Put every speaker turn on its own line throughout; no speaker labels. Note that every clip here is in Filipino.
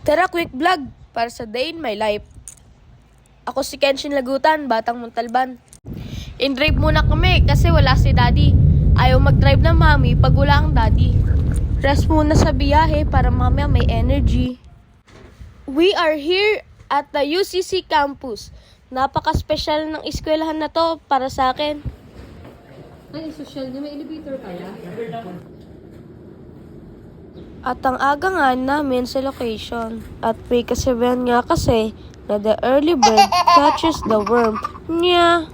Tara, quick vlog para sa day in my life. Ako si Kenshin Lagutan, Batang Montalban. In-drive muna kami kasi wala si daddy. Ayaw mag-drive ng mami pag wala ang daddy. Rest muna sa biyahe para mamaya may energy. We are here at the UCC campus. Napaka-special ng eskwelahan na to para sa akin.
Ay, social niya. May elevator kaya?
At ang aga nga namin sa location. At may kasabihan nga kasi na the early bird catches the worm. Nya!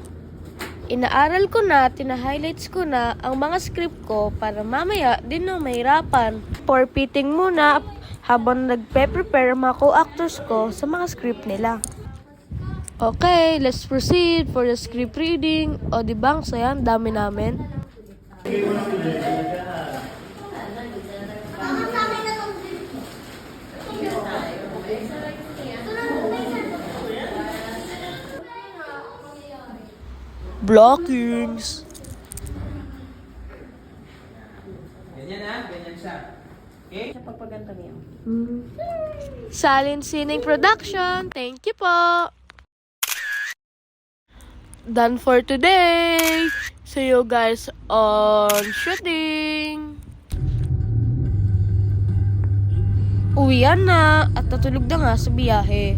Inaaral ko na, tina-highlights ko na ang mga script ko para mamaya din na mahirapan. Forfeiting muna habang nagpe-prepare mga co-actors ko sa mga script nila. Okay, let's proceed for the script reading. O diba ang saya, ang dami namin. Blockings.
Ganyan siya. Okay?
Sa pagpaganda niya.
Silent Sining Production, thank you po. Done for today. See you guys on shooting. Uwian na at natulog na nga sa biyahe.